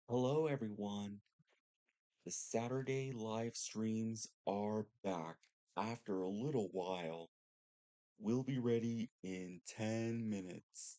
Hello, everyone. The Saturday live streams are back after a little while. We'll be ready in 10 minutes.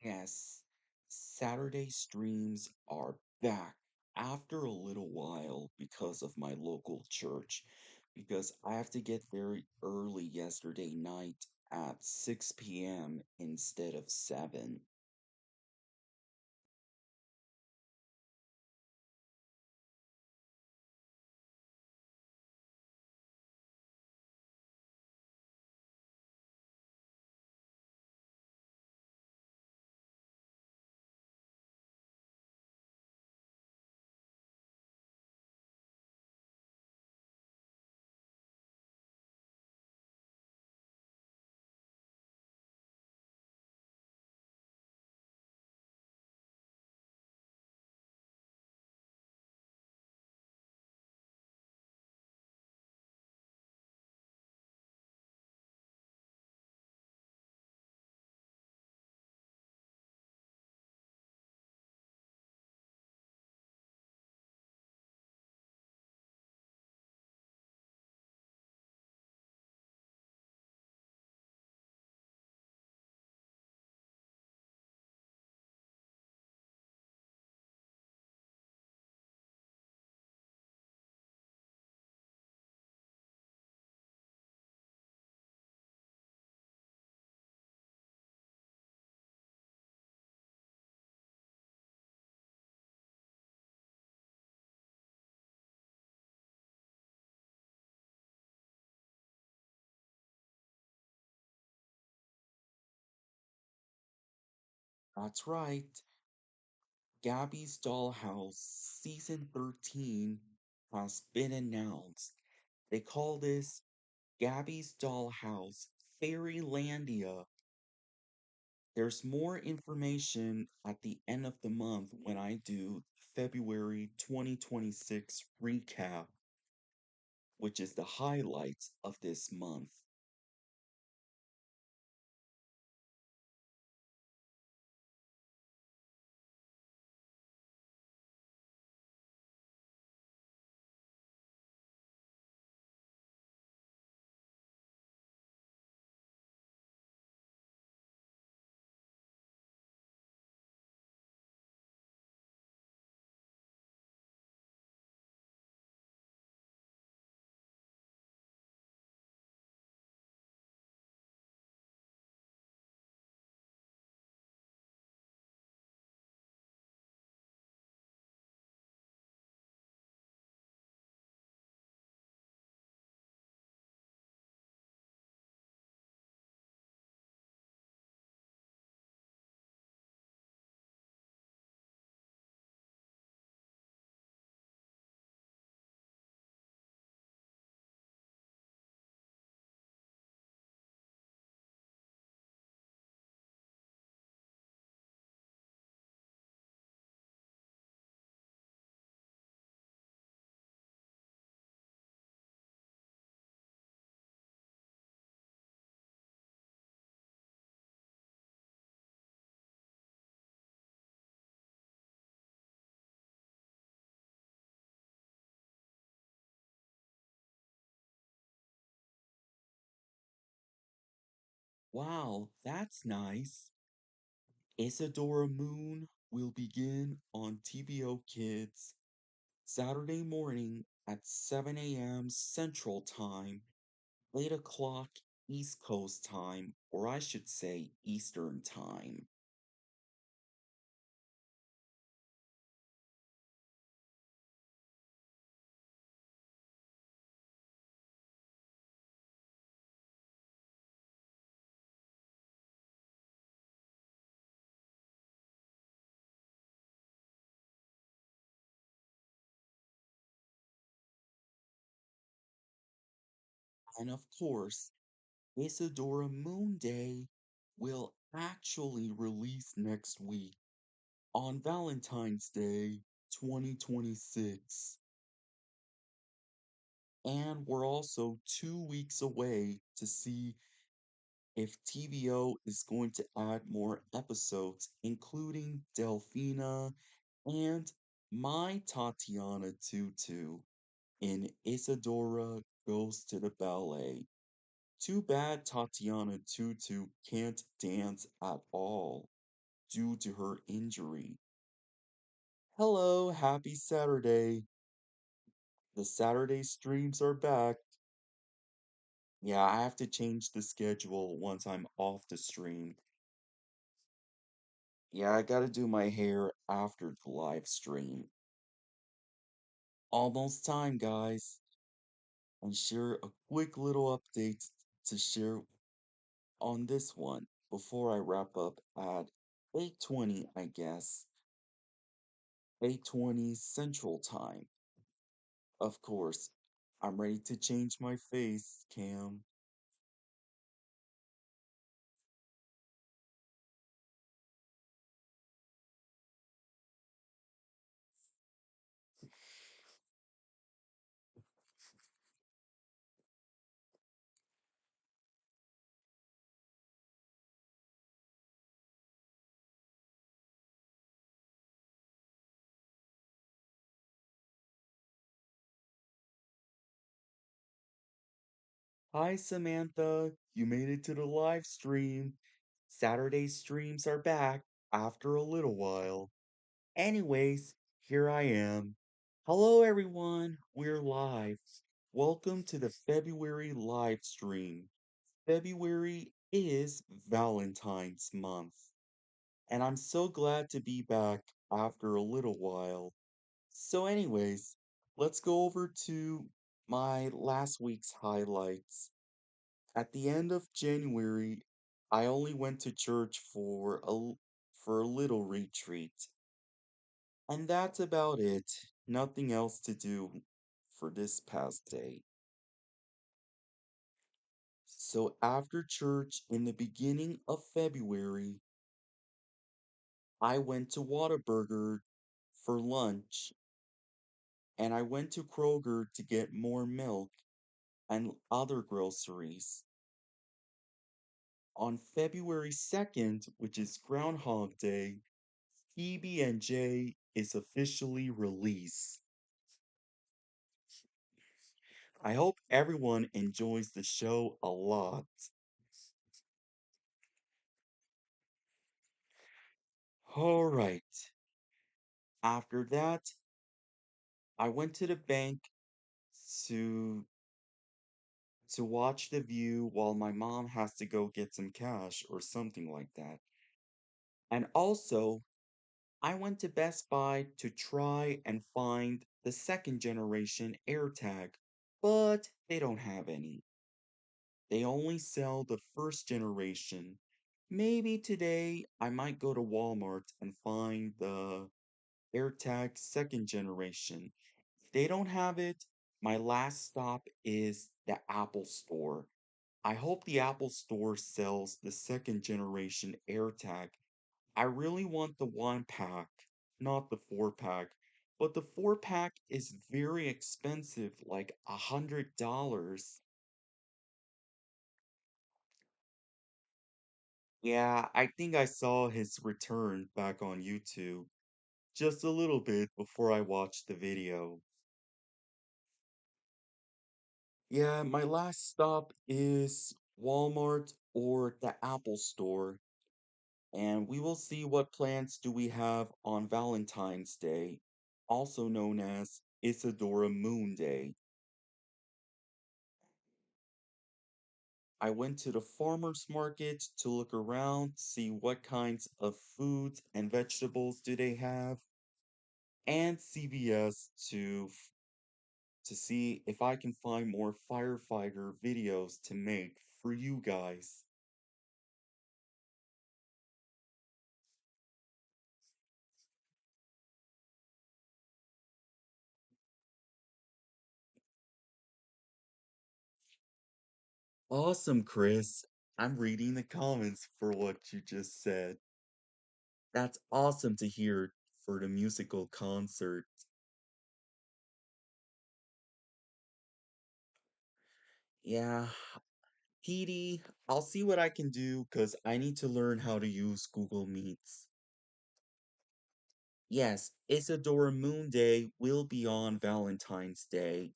Yes, Saturday streams are back after a little while because of my local church, because I have to get very early yesterday night at 6 p.m. instead of 7. That's right. Gabby's Dollhouse Season 13 has been announced. They call this Gabby's Dollhouse Fairylandia. There's more information at the end of the month when I do February 2026 recap, which is the highlights of this month. Wow, that's nice. Isadora Moon will begin on TVO Kids Saturday morning at 7 a.m. Central Time, 8 o'clock East Coast Time, or I should say Eastern Time. And of course, Isadora Moon Day will actually release next week on Valentine's Day 2026. And we're also 2 weeks away to see if TVO is going to add more episodes, including Delphina and my Tatiana Tutu in Isadora Goes to the Ballet. Too bad Tatiana Tutu can't dance at all due to her injury. Hello, happy Saturday. The Saturday streams are back. Yeah, I have to change the schedule once I'm off the stream. Yeah, I gotta do my hair after the live stream. Almost time, guys. And share a quick little update to share on this one before I wrap up at 8:20, I guess. 8:20 Central Time. Of course, I'm ready to change my face, Cam. Hi, Samantha. You made it to the live stream. Saturday streams are back after a little while. Anyways, here I am. Hello, everyone. We're live. Welcome to the February live stream. February is Valentine's month, and I'm so glad to be back after a little while. So, anyways, let's go over to my last week's highlights. At the end of January, I only went to church for a little retreat. And that's about it. Nothing else to do for this past day. So after church in the beginning of February, I went to Whataburger for lunch and I went to Kroger to get more milk and other groceries. On February 2nd, which is Groundhog Day, PB&J is officially released. I hope everyone enjoys the show a lot. All right. After that, I went to the bank to watch The View while my mom has to go get some cash or something like that. And also, I went to Best Buy to try and find the second generation AirTag, but they don't have any. They only sell the first generation. Maybe today I might go to Walmart and find the AirTag second generation. If they don't have it, my last stop is the Apple Store. I hope the Apple Store sells the second generation AirTag. I really want the one pack, not the four pack. But the four pack is very expensive, like $100. Yeah, I think I saw his return back on YouTube just a little bit before I watched the video. Yeah, my last stop is Walmart or the Apple Store, and we will see what plans do we have on Valentine's Day, also known as Isadora Moon Day. I went to the farmer's market to look around, see what kinds of foods and vegetables do they have, and CVS to see if I can find more firefighter videos to make for you guys. Awesome, Chris. I'm reading the comments for what you just said. That's awesome to hear for the musical concert. Yeah, Petey, I'll see what I can do because I need to learn how to use Google Meets. Yes, Isadora Moon Day will be on Valentine's Day.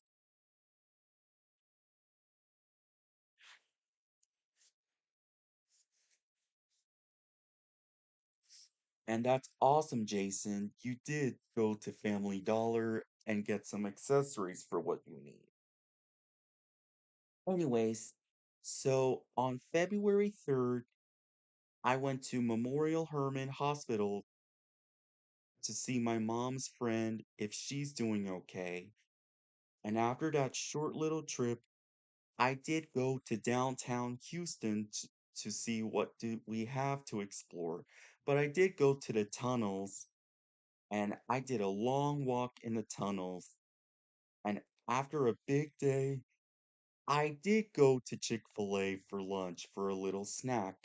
And that's awesome, Jason. You did go to Family Dollar and get some accessories for what you need. Anyways, so on February 3rd, I went to Memorial Hermann Hospital to see my mom's friend if she's doing okay. And after that short little trip, I did go to downtown Houston to see what do we have to explore. But I did go to the tunnels and I did a long walk in the tunnels. And after a big day, I did go to Chick-fil-A for lunch for a little snack.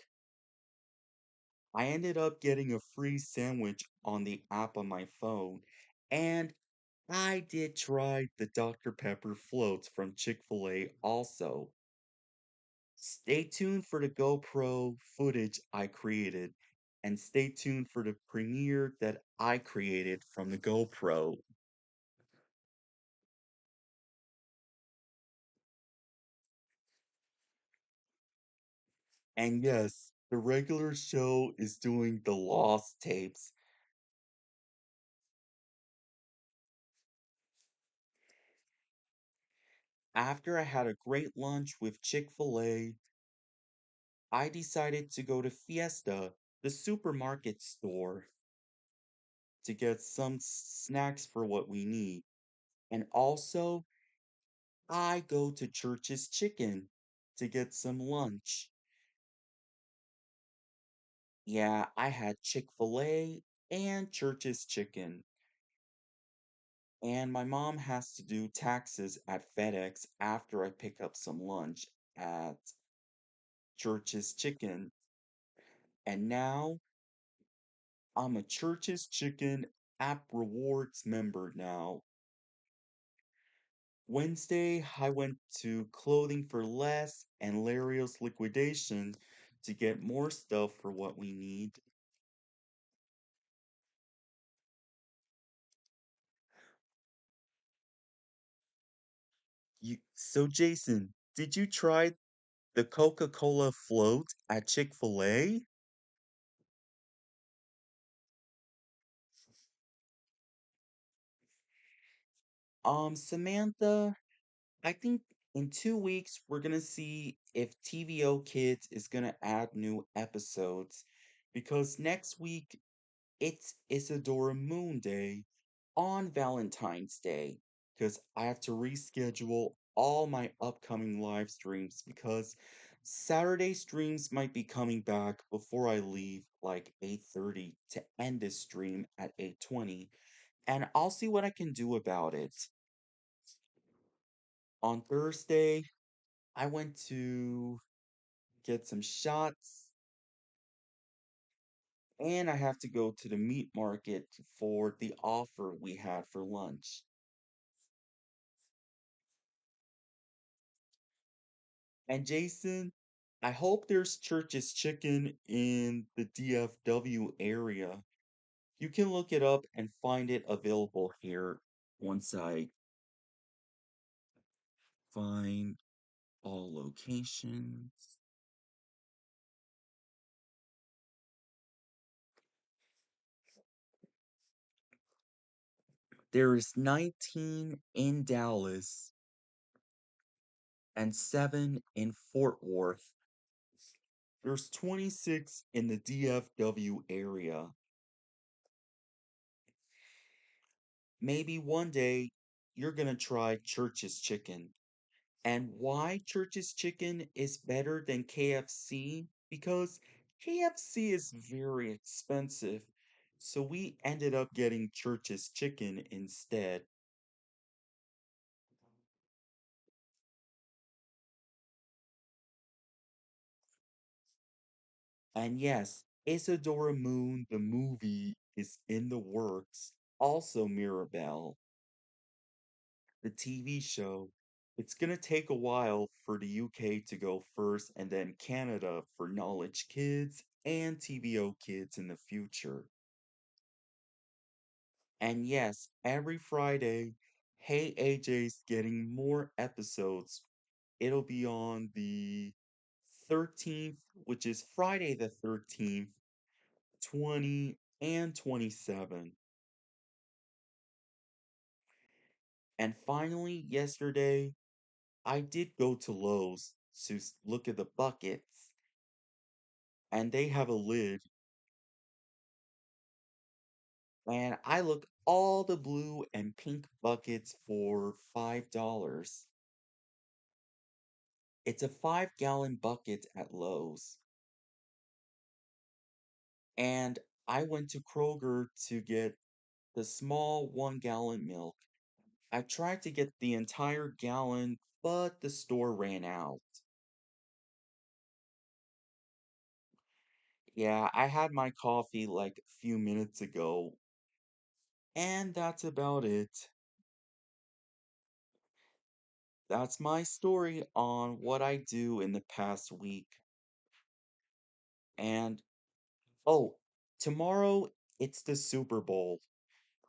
I ended up getting a free sandwich on the app on my phone, and I did try the Dr. Pepper floats from Chick-fil-A also. Stay tuned for the GoPro footage I created, and stay tuned for the premiere that I created from the GoPro. And yes, the regular show is doing the lost tapes. After I had a great lunch with Chick-fil-A, I decided to go to Fiesta, the supermarket store, to get some snacks for what we need. And also, I go to Church's Chicken to get some lunch. Yeah, I had Chick-fil-A and Church's Chicken. And my mom has to do taxes at FedEx after I pick up some lunch at Church's Chicken. And now I'm a Church's Chicken app rewards member now. Wednesday, I went to Clothing for Less and Larios Liquidation to get more stuff for what we need. So Jason, did you try the Coca-Cola float at Chick-fil-A? Samantha, I think in 2 weeks we're gonna see if TVO Kids is gonna add new episodes because next week it's Isadora Moon Day on Valentine's Day because I have to reschedule all my upcoming live streams because Saturday streams might be coming back before I leave like 8:30 to end this stream at 8:20 and I'll see what I can do about it. On Thursday, I went to get some shots and I have to go to the meat market for the offer we had for lunch. And Jason, I hope there's Church's Chicken in the DFW area. You can look it up and find it available here once I find all locations. There is 19 in Dallas and 7 in Fort Worth. There's 26 in the DFW area. Maybe one day you're gonna try Church's Chicken. And why Church's Chicken is better than KFC? Because KFC is very expensive. So we ended up getting Church's Chicken instead. And yes, Isadora Moon, the movie, is in the works. Also, Mirabelle, the TV show. It's gonna take a while for the UK to go first and then Canada for Knowledge Kids and TVO Kids in the future. And yes, every Friday, Hey AJ's getting more episodes. It'll be on the 13th, which is Friday the 13th, 20 and 27. And finally, yesterday, I did go to Lowe's to look at the buckets, and they have a lid, and I look all the blue and pink buckets for $5. It's a 5-gallon bucket at Lowe's. And I went to Kroger to get the small 1-gallon milk. I tried to get the entire gallon, but the store ran out. Yeah, I had my coffee like a few minutes ago, and that's about it. That's my story on what I do in the past week. And oh, tomorrow it's the Super Bowl.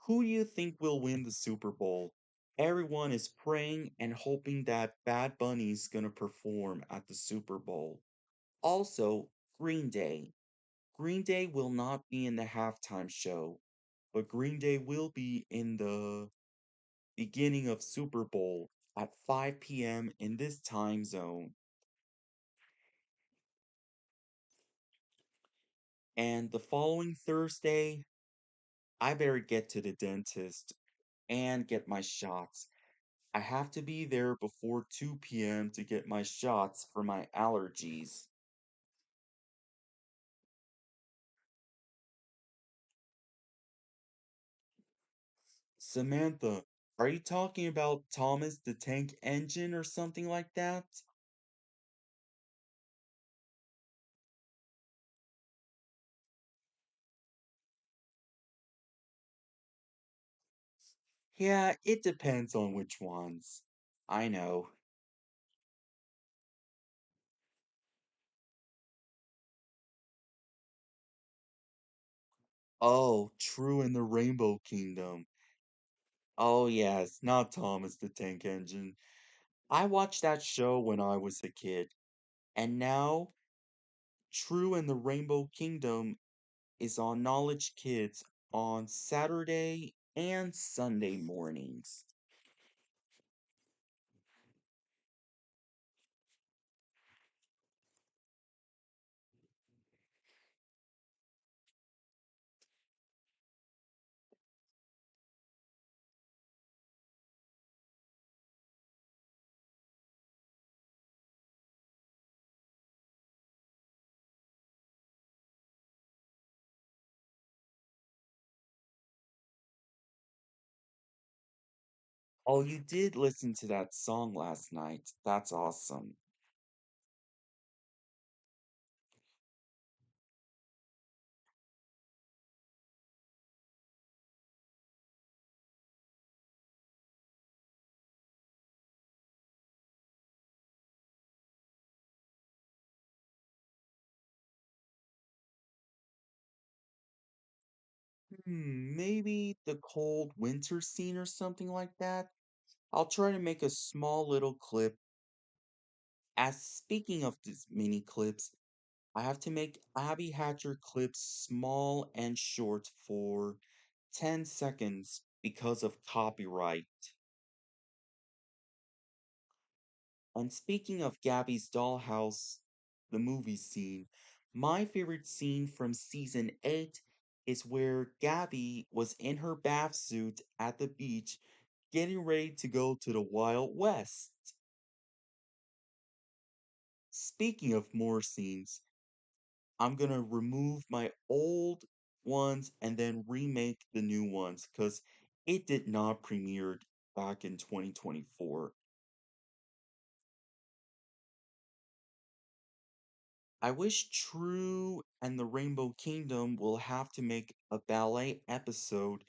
Who do you think will win the Super Bowl? Everyone is praying and hoping that Bad Bunny's gonna perform at the Super Bowl. Also, Green Day. Green Day will not be in the halftime show, but Green Day will be in the beginning of Super Bowl at 5 p.m. in this time zone. And the following Thursday, I better get to the dentist and get my shots. I have to be there before 2 p.m. to get my shots for my allergies. Samantha, are you talking about Thomas the Tank Engine or something like that? Yeah, it depends on which ones. I know. Oh, True in the Rainbow Kingdom. Oh, yes, not Thomas the Tank Engine. I watched that show when I was a kid, and now True in the Rainbow Kingdom is on Knowledge Kids on Saturday and Sunday mornings. Oh, you did listen to that song last night. That's awesome. Maybe the cold winter scene or something like that. I'll try to make a small little clip. As speaking of these mini clips, I have to make Abby Hatcher clips small and short for 10 seconds because of copyright. And speaking of Gabby's dollhouse, the movie scene, my favorite scene from season 8 is where Gabby was in her bath suit at the beach getting ready to go to the Wild West. Speaking of more scenes, I'm gonna remove my old ones and then remake the new ones because it did not premiere back in 2024. I wish True and the Rainbow Kingdom will have to make a ballet episode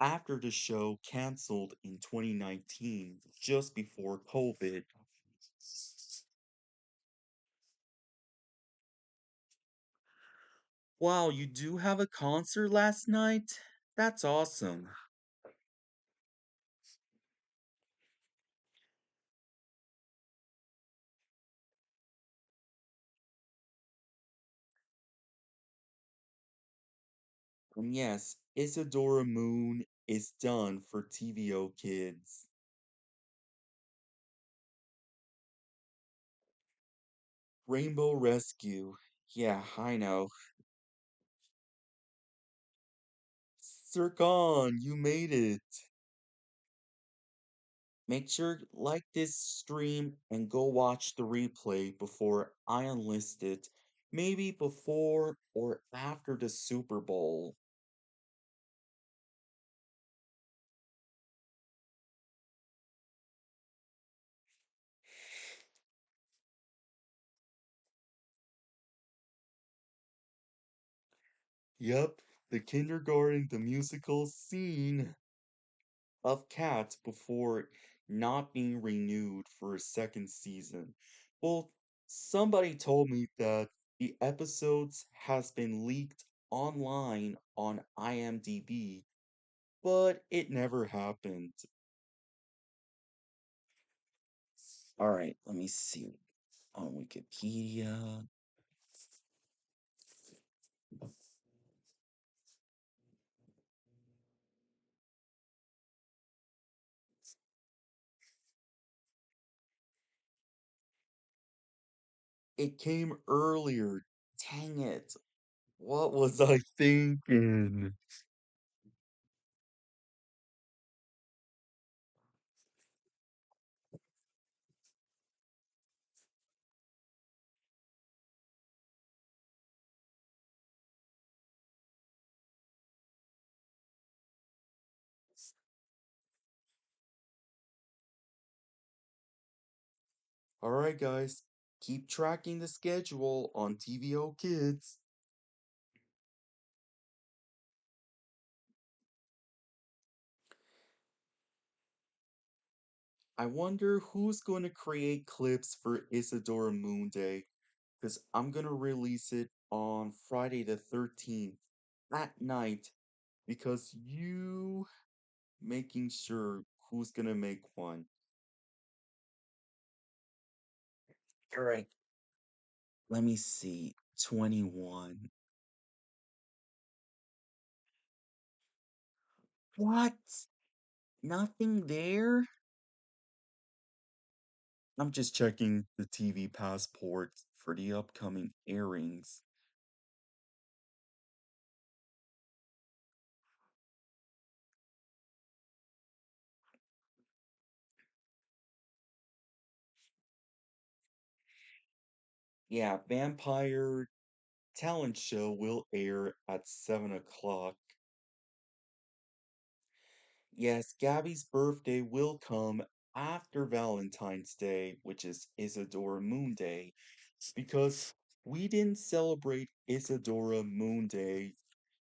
after the show canceled in 2019, just before COVID. Wow, you do have a concert last night? That's awesome. And yes, Isadora Moon is done for TVO Kids. Rainbow Rescue. Yeah, I know. Sircon, you made it. Make sure like this stream and go watch the replay before I enlist it. Maybe before or after the Super Bowl. Yep, the kindergarten, the musical scene of Cats before not being renewed for a second season. Well, somebody told me that the episodes has been leaked online on IMDb, but it never happened. All right, let me see on Wikipedia. It came earlier. Dang it. What was I thinking? All right, guys, keep tracking the schedule on TVO Kids. I wonder who's going to create clips for Isadora Moon Day, because I'm going to release it on Friday the 13th at night, because you making sure who's going to make one. All right, let me see. 21. What? Nothing there? I'm just checking the TV passport for the upcoming airings. Yeah, Vampire Talent Show will air at 7 o'clock. Yes, Gabby's birthday will come after Valentine's Day, which is Isadora Moon Day, because we didn't celebrate Isadora Moon Day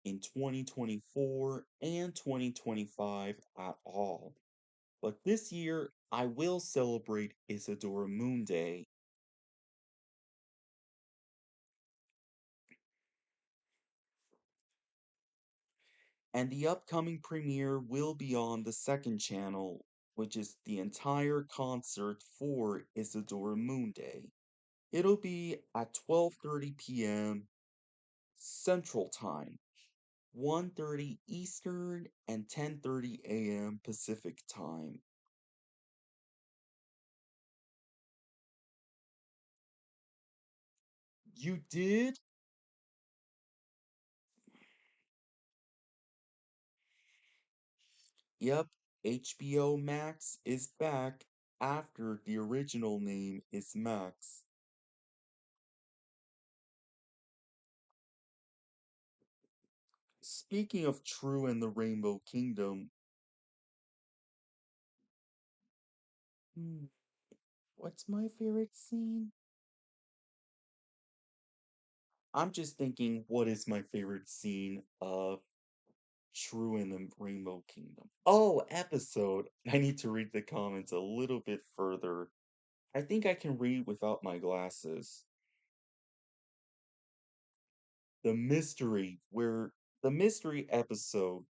in 2024 and 2025 at all. But this year, I will celebrate Isadora Moon Day. And the upcoming premiere will be on the second channel, which is the entire concert for Isadora Moon Day. It'll be at 12:30 p.m. Central Time, 1:30 Eastern, and 10:30 a.m. Pacific Time. You did? Yep, HBO Max is back after the original name is Max. Speaking of True and the Rainbow Kingdom, hmm, what's my favorite scene? I'm just thinking, what is my favorite scene of True and the Rainbow Kingdom? Oh, episode! I need to read the comments a little bit further. I think I can read without my glasses. The the mystery episode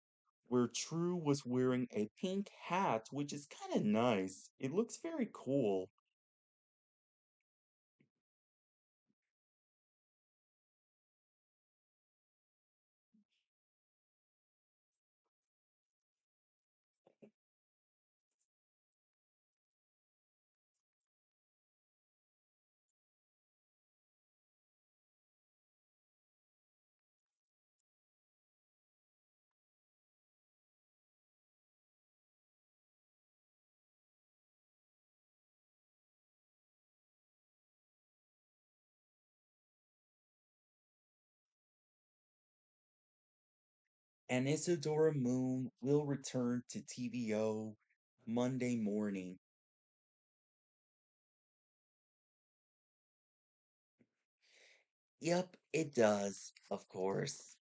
where True was wearing a pink hat, which is kind of nice. It looks very cool. And Isadora Moon will return to TVO Monday morning. Yep, it does, of course.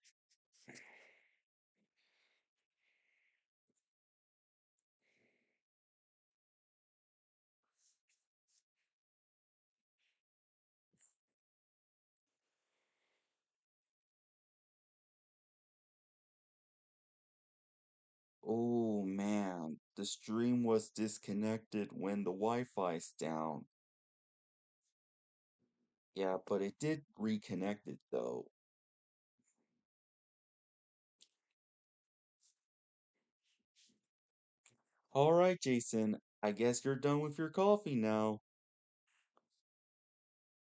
Oh man, the stream was disconnected when the Wi-Fi's down. Yeah, but it did reconnect it though. Alright, Jason, I guess you're done with your coffee now.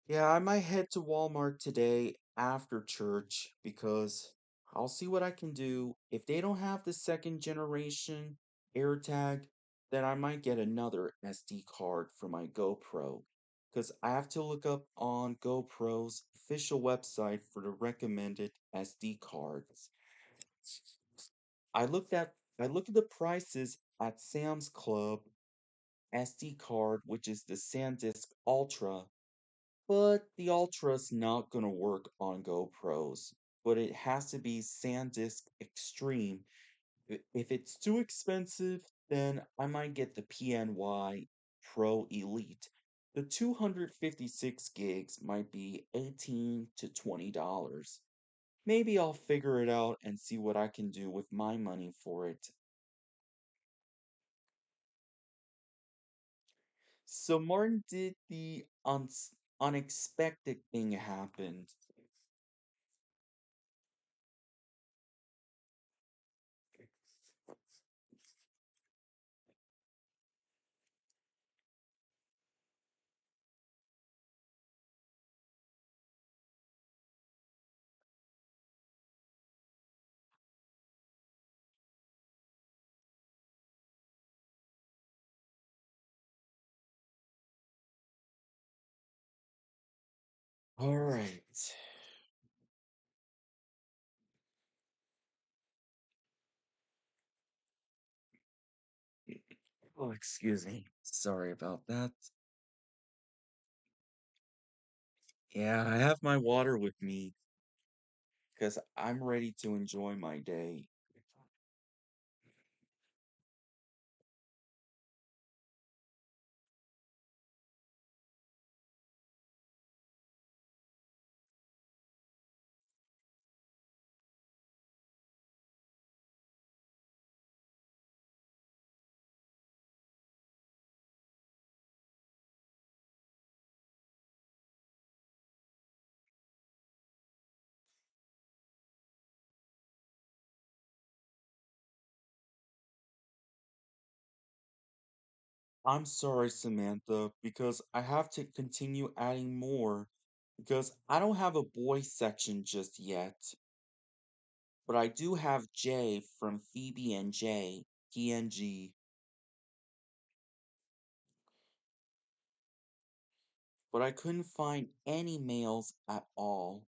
Yeah, I might head to Walmart today after church because I'll see what I can do. If they don't have the second generation AirTag, then I might get another SD card for my GoPro. Because I have to look up on GoPro's official website for the recommended SD cards. I looked at the prices at Sam's Club SD card, which is the SanDisk Ultra, but the Ultra's not gonna work on GoPros. But it has to be SanDisk Extreme. If it's too expensive, then I might get the PNY Pro Elite. The 256 gigs might be 18 to $20. Maybe I'll figure it out and see what I can do with my money for it. So Martin did the unexpected thing happened. All right. Oh, excuse me. Sorry about that. Yeah, I have my water with me because I'm ready to enjoy my day. I'm sorry, Samantha, because I have to continue adding more because I don't have a boy section just yet, but I do have Jay from Phoebe and Jay, PNG, but I couldn't find any males at all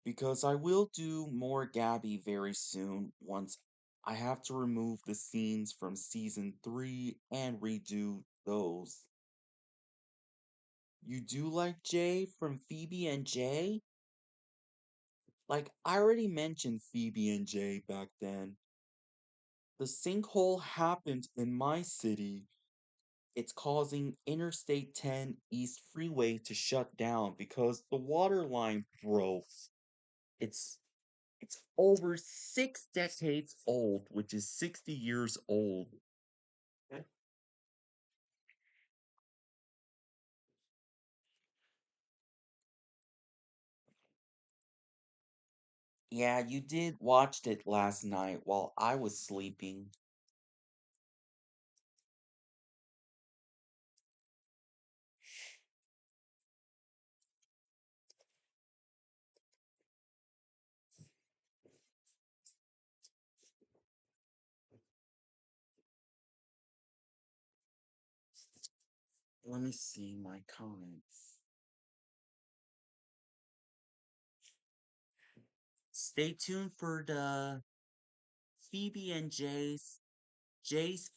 because I will do more Gabby very soon once I have to remove the scenes from season 3 and redo those. You do like Jay from Phoebe and Jay? Like, I already mentioned Phoebe and Jay back then. The sinkhole happened in my city. It's causing Interstate 10 East Freeway to shut down because the water line broke. It's it's over 6 decades old, which is 60 years old. Yeah, you did watched it last night while I was sleeping. Let me see my comments. Stay tuned for the Phoebe and Jay's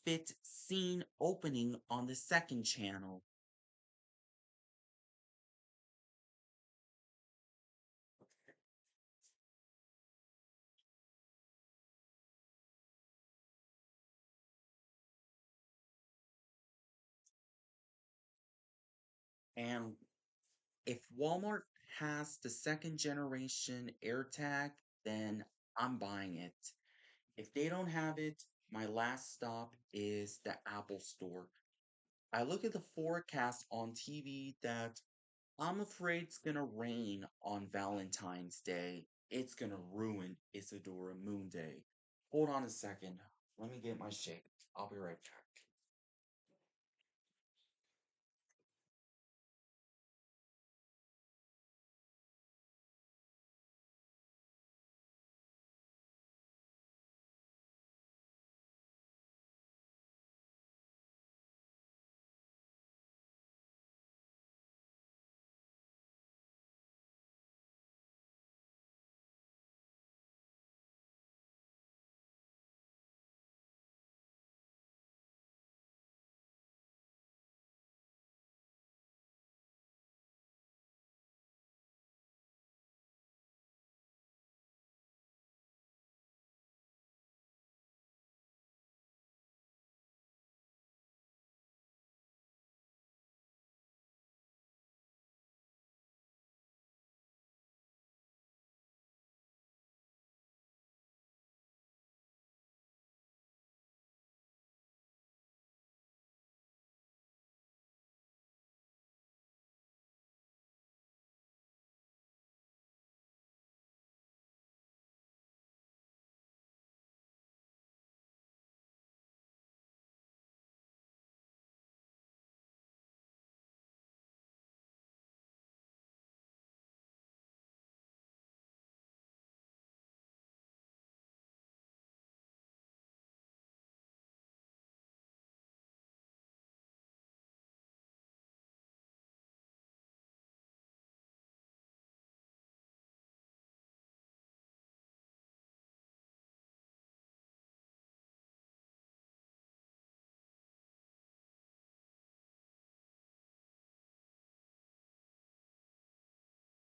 Fit scene opening on the second channel. And if Walmart has the second generation AirTag, then I'm buying it. If they don't have it, my last stop is the Apple Store. I look at the forecast on TV that I'm afraid it's gonna rain on Valentine's Day. It's gonna ruin Isadora Moon Day. Hold on a second. Let me get my shake. I'll be right back.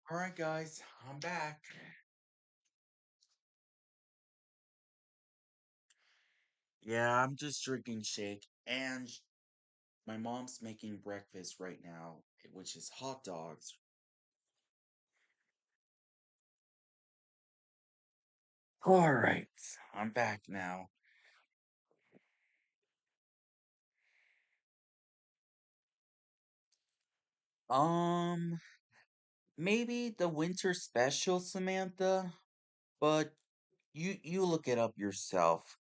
All right, guys, I'm back. Yeah, I'm just drinking shake, and my mom's making breakfast right now, which is hot dogs. All right, I'm back now. Um, maybe the winter special, Samantha, but you look it up yourself.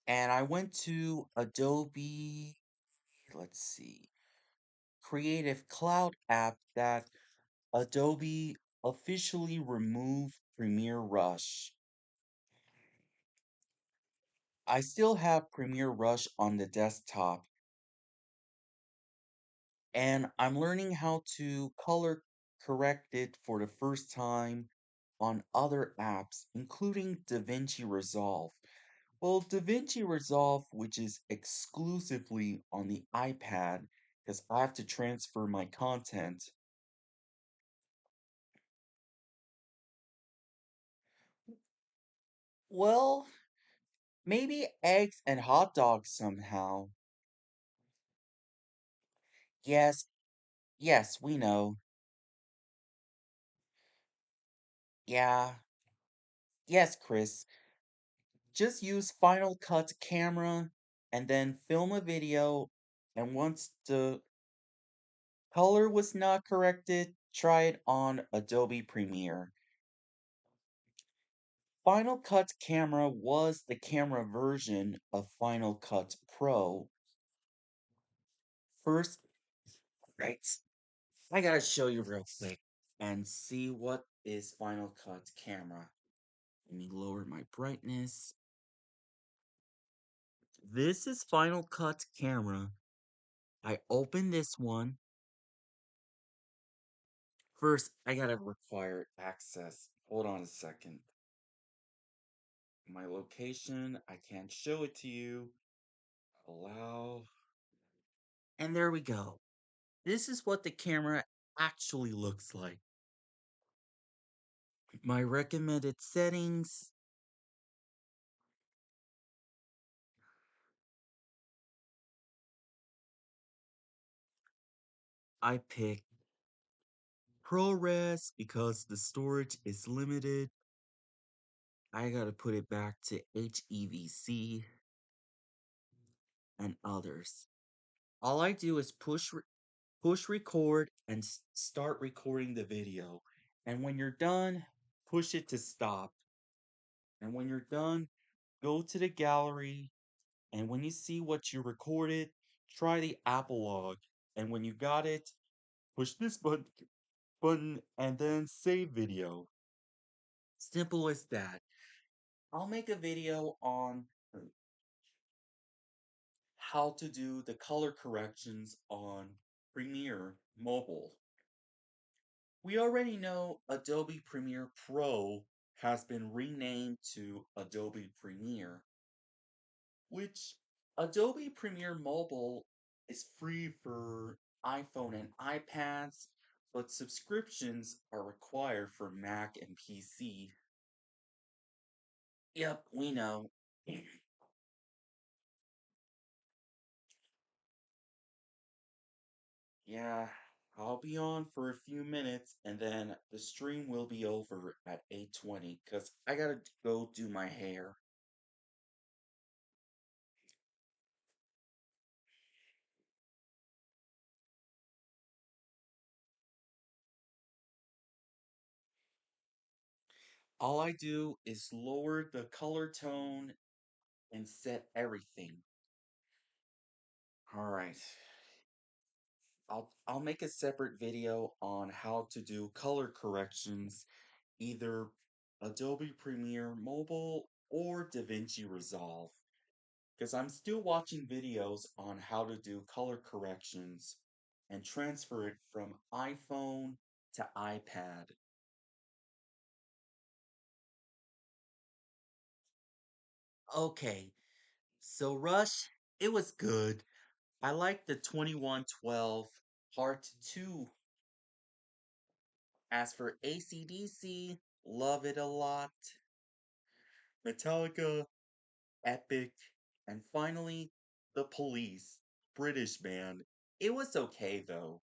And I went to Adobe, let's see, Creative Cloud app that Adobe officially removed Premiere Rush. I still have Premiere Rush on the desktop, and I'm learning how to color correct it for the first time on other apps, including DaVinci Resolve. Well, DaVinci Resolve, which is exclusively on the iPad, because I have to transfer my content. Well, maybe eggs and hot dogs somehow. Yes, yes, we know. Yeah, yes, Chris. Just use Final Cut camera and then film a video. And once the color was not corrected, try it on Adobe Premiere. Final Cut Camera was the camera version of Final Cut Pro. First, right, I gotta show you real quick and see what is Final Cut Camera. Let me lower my brightness. This is Final Cut Camera. I open this one. First, I gotta require access. Hold on a second. My location, I can't show it to you. Allow. And there we go. This is what the camera actually looks like. My recommended settings, I pick ProRes because the storage is limited. I gotta put it back to HEVC and others. All I do is push record and start recording the video. And when you're done, push it to stop. And when you're done, go to the gallery. And when you see what you recorded, try the Apple log. And when you got it, push this button and then save video. Simple as that. I'll make a video on how to do the color corrections on Premiere Mobile. We already know Adobe Premiere Pro has been renamed to Adobe Premiere, which Adobe Premiere Mobile is free for iPhone and iPads, but subscriptions are required for Mac and PC. Yep, we know. Yeah, I'll be on for a few minutes and then the stream will be over at 8:20 cuz I got to go do my hair. All I do is lower the color tone and set everything. All right. I'll make a separate video on how to do color corrections, either Adobe Premiere Mobile or DaVinci Resolve, because I'm still watching videos on how to do color corrections and transfer it from iPhone to iPad. Okay, so Rush, it was good. I like the 2112 Part 2. As for AC/DC, love it a lot. Metallica, epic. And finally, The Police, British band. It was okay though.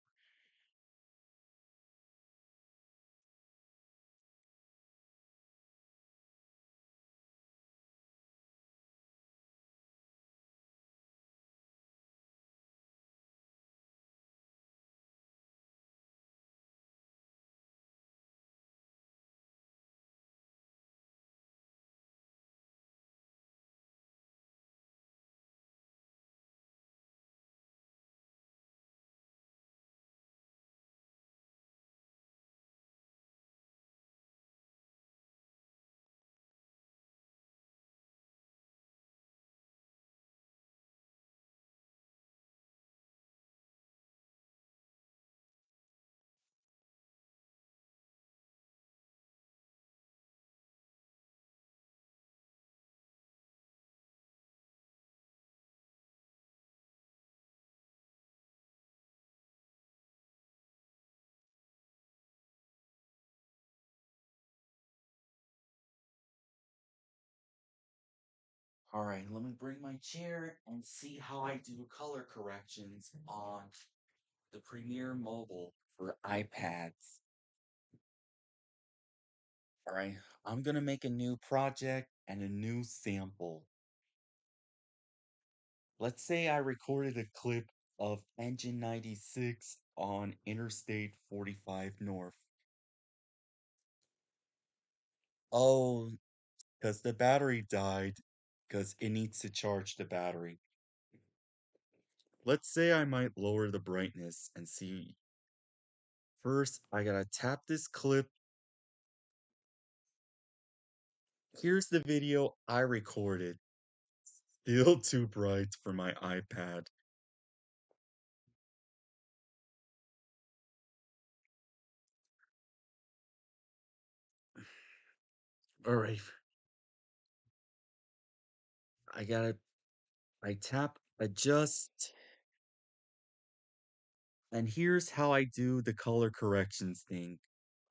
Alright, let me bring my chair and see how I do color corrections on the Premiere Mobile for iPads. Alright, I'm gonna make a new project and a new sample. Let's say I recorded a clip of Engine 96 on Interstate 45 North. Oh, because the battery died, because it needs to charge the battery. Let's say I might lower the brightness and see. First, I gotta tap this clip. Here's the video I recorded. Still too bright for my iPad. Alright, I gotta, I tap adjust, and here's how I do the color corrections thing.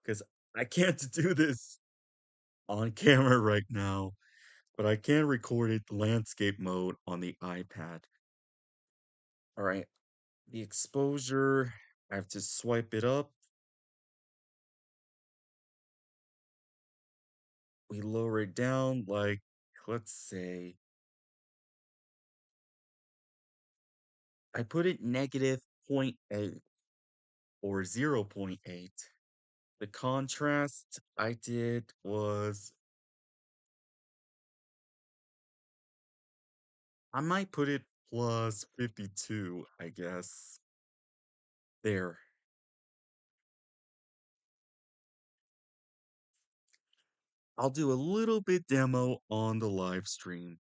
Because I can't do this on camera right now, but I can record it landscape mode on the iPad. Alright, the exposure, I have to swipe it up. We lower it down like, let's say, I put it negative zero point 0.8 or 0.8. The contrast I did was, I might put it plus 52, I guess. There. I'll do a little bit demo on the live stream.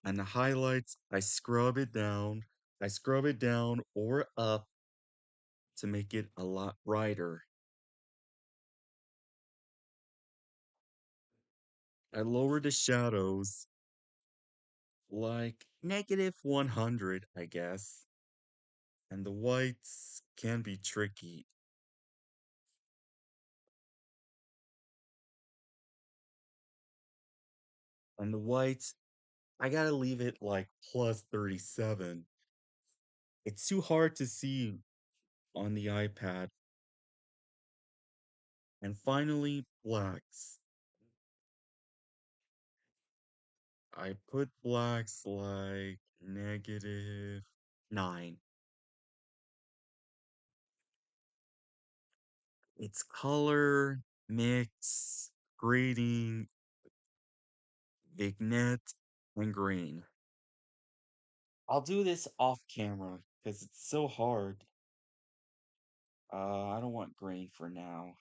And the highlights, I scrub it down. I scrub it down or up to make it a lot brighter. I lower the shadows like negative 100, I guess. And the whites can be tricky. And the whites, I gotta leave it like plus 37. It's too hard to see on the iPad. And finally, blacks. I put blacks like negative 9. It's color, mix, grading, vignette, and green. I'll do this off camera because it's so hard. I don't want green for now.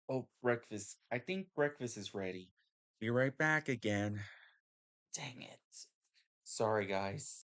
Oh, breakfast. I think breakfast is ready. Be right back again. Dang it. Sorry, guys.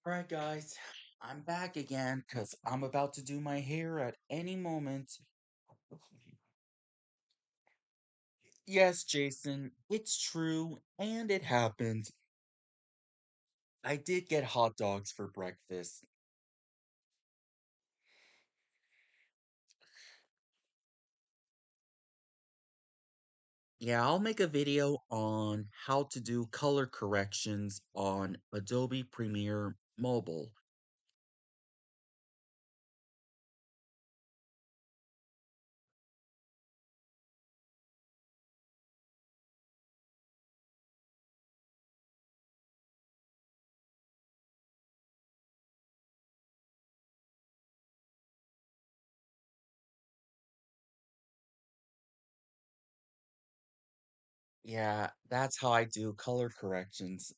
All right, guys. I'm back again because I'm about to do my hair at any moment. Yes, Jason, it's true, and it happened. I did get hot dogs for breakfast. Yeah, I'll make a video on how to do color corrections on Adobe Premiere Mobile. Yeah, that's how I do color corrections.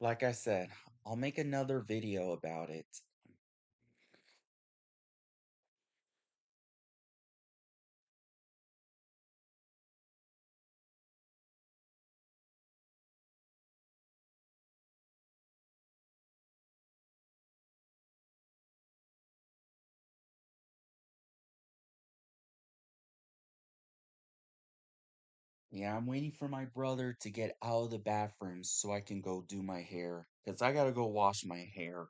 Like I said, I'll make another video about it. Yeah, I'm waiting for my brother to get out of the bathroom so I can go do my hair. Because I gotta go wash my hair.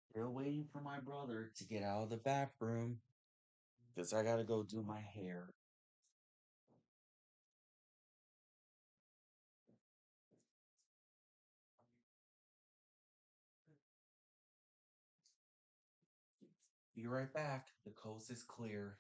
Still waiting for my brother to get out of the bathroom. Because I gotta go do my hair. Be right back. The coast is clear.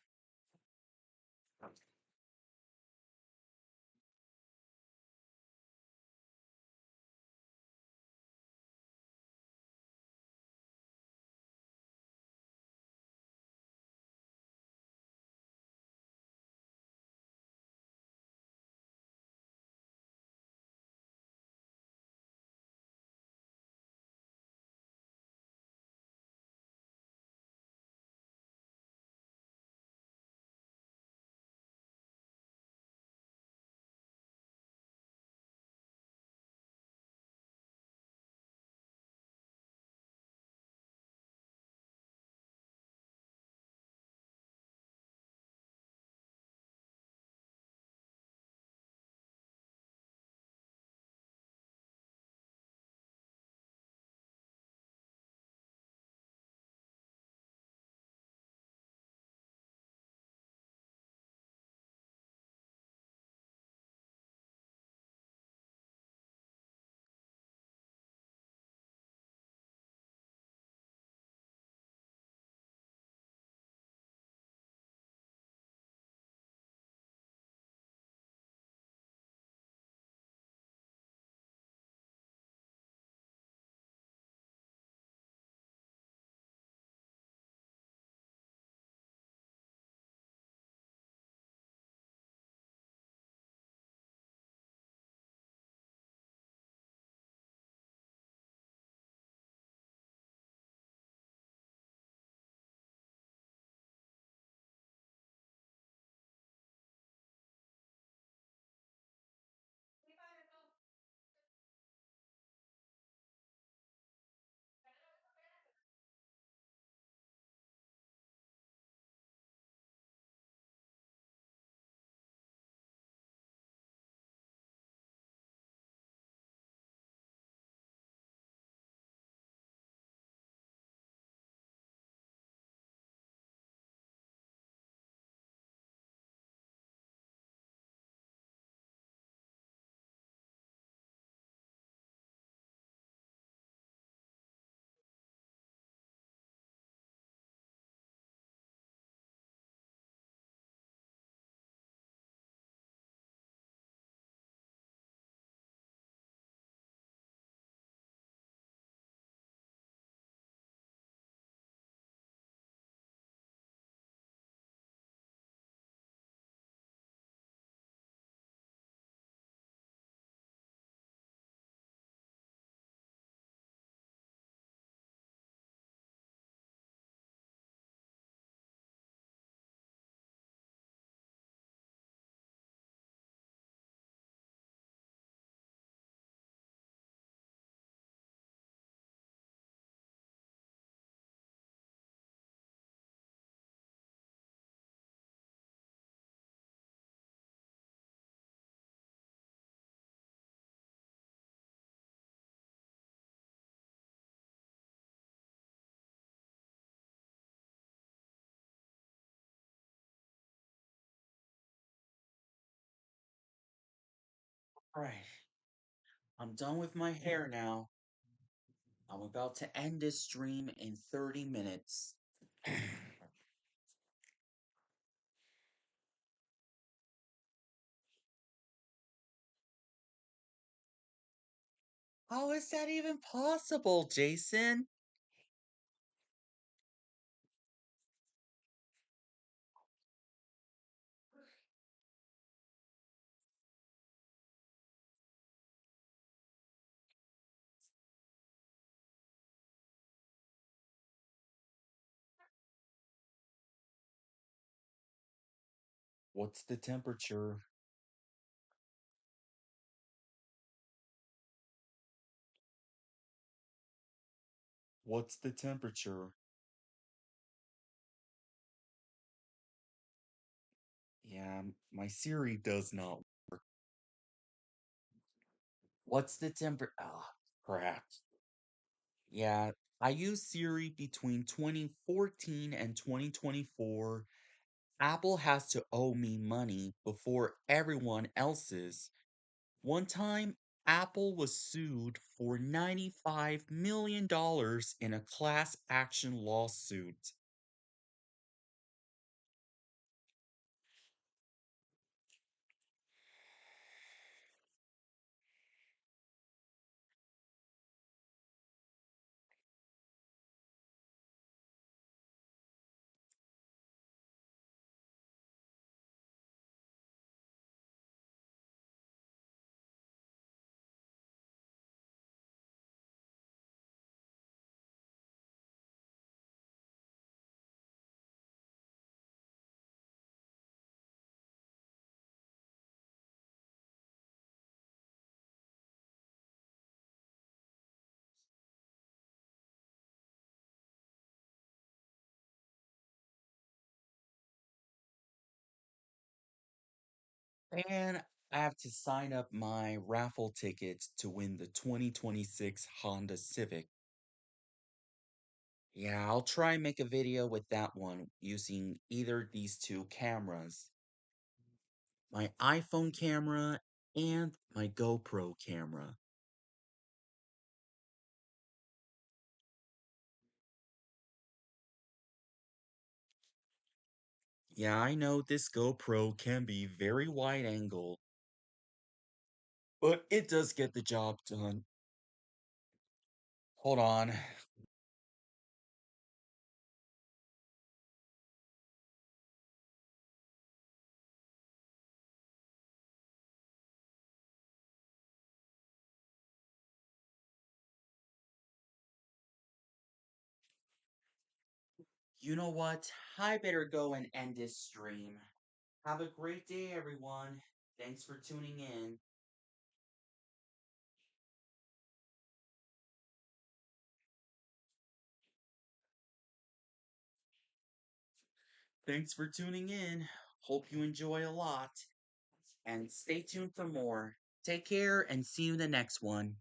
Alright, I'm done with my hair now. I'm about to end this stream in 30 minutes. How is that even possible, Jason? What's the temperature? What's the temperature? Yeah, my Siri does not. What's the temper? Ah, crap. Yeah, I used Siri between 2014 and 2024. Apple has to owe me money before everyone else's. One time, Apple was sued for $95 million in a class action lawsuit. And I have to sign up my raffle tickets to win the 2026 Honda Civic. Yeah, I'll try and make a video with that one using either these two cameras. My iPhone camera and my GoPro camera. Yeah, I know this GoPro can be very wide angle, but it does get the job done. Hold on. You know what? I better go and end this stream. Have a great day, everyone. Thanks for tuning in. Thanks for tuning in. Hope you enjoy a lot. And stay tuned for more. Take care and see you in the next one.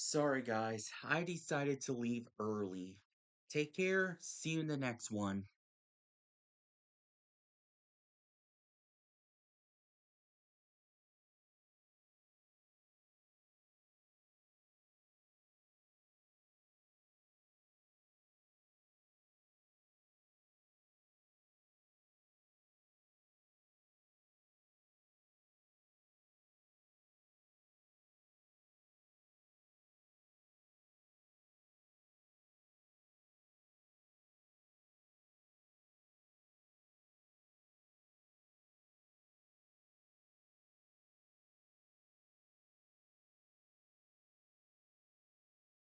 Sorry, guys. I decided to leave early. Take care. See you in the next one.